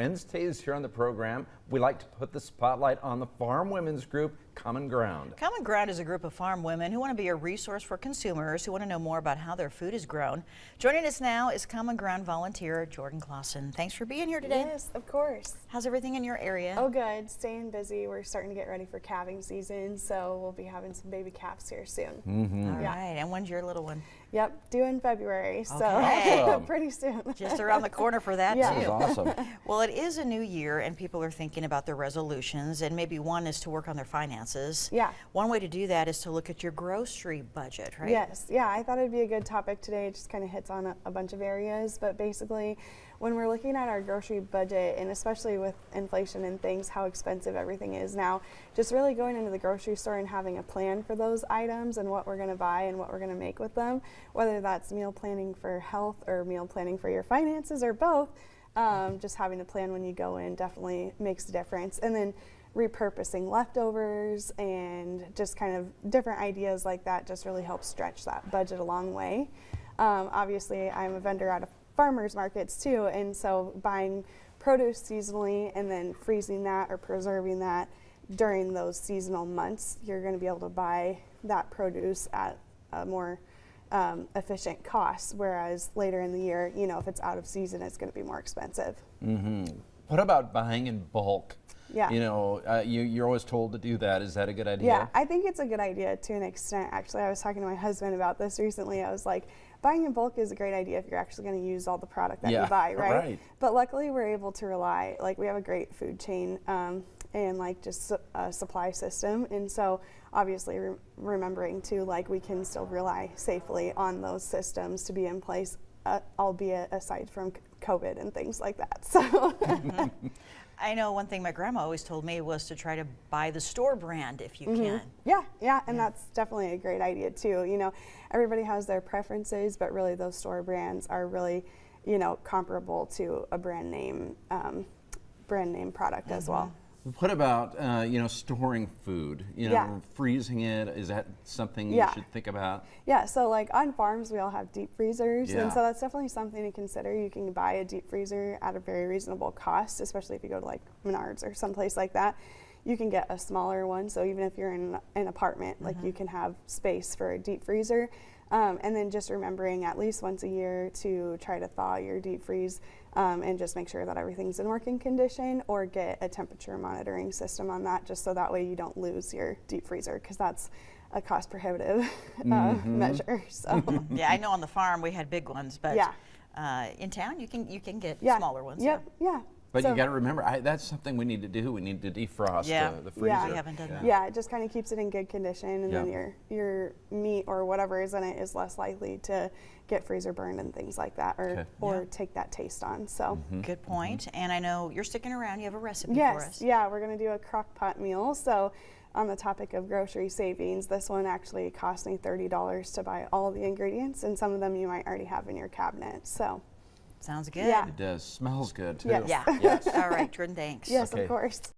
Wednesdays here on the program, we like to put the spotlight on the farm women's group, Common Ground. Common Ground is a group of farm women who want to be a resource for consumers who want to know more about how their food is grown. Joining us now is Common Ground volunteer Jordan Classen. Thanks for being here today. Yes, of course. How's everything in your area? Oh, good. Staying busy. We're starting to get ready for calving season, so we'll be having some baby calves here soon. All right. And when's your little one? Yep, due in February, so Awesome. pretty soon. Just around the corner for that, Yeah. too. That was awesome. Well, it is a new year, and people are thinking about their resolutions, and maybe one is to work on their finances. Yeah. One way to do that is to look at your grocery budget, right? Yes, yeah, I thought it'd be a good topic today. It just kind of hits on a bunch of areas, but basically when we're looking at our grocery budget, and especially with inflation and things, how expensive everything is now, just really going into the grocery store and having a plan for those items and what we're going to buy and what we're going to make with them, whether that's meal planning for health or meal planning for your finances or both. Just having a plan when you go in definitely makes a difference. And then repurposing leftovers and just kind of different ideas like that just really helps stretch that budget a long way. Obviously, I'm a vendor at a farmers markets too, and so buying produce seasonally and then freezing that or preserving that during those seasonal months, you're going to be able to buy that produce at a more efficient cost, whereas later in the year, you know, if it's out of season, it's going to be more expensive. What about buying in bulk? Yeah. You know, you're always told to do that. Is that a good idea? Yeah, I think it's a good idea to an extent. Actually, I was talking to my husband about this recently. I was like, buying in bulk is a great idea if you're actually going to use all the product that you buy, right? But luckily, we're able to rely, like we have a great food chain and like just a supply system. And so obviously remembering to like we can still rely safely on those systems to be in place, albeit aside from COVID and things like that. So. I know one thing my grandma always told me was to try to buy the store brand if you can. Yeah, and that's definitely a great idea too. You know, everybody has their preferences, but really those store brands are really, you know, comparable to a brand name product as well. What about, you know, storing food? You know, freezing it, is that something you should think about? Yeah, so like on farms, we all have deep freezers, and so that's definitely something to consider. You can buy a deep freezer at a very reasonable cost, especially if you go to like Menards or someplace like that. You can get a smaller one, so even if you're in an apartment, like you can have space for a deep freezer. And then just remembering at least once a year to try to thaw your deep freeze and just make sure that everything's in working condition, or get a temperature monitoring system on that, just so that way you don't lose your deep freezer, because that's a cost prohibitive measure. So Yeah, I know on the farm we had big ones, but in town you can get smaller ones. Yeah. But you got to remember, that's something we need to do. We need to defrost the freezer. Yeah, we haven't done that. Yeah, it just kind of keeps it in good condition, and then your meat or whatever is in it is less likely to get freezer burned and things like that, or take that taste on. So Good point. And I know you're sticking around. You have a recipe for us. Yeah, we're going to do a crock pot meal. So on the topic of grocery savings, this one actually cost me $30 to buy all the ingredients, and some of them you might already have in your cabinet. So. Sounds good. Yeah. It does. Smells good, too. Yes. Yeah. Yes. All right, Jordan, thanks. Yes, of course.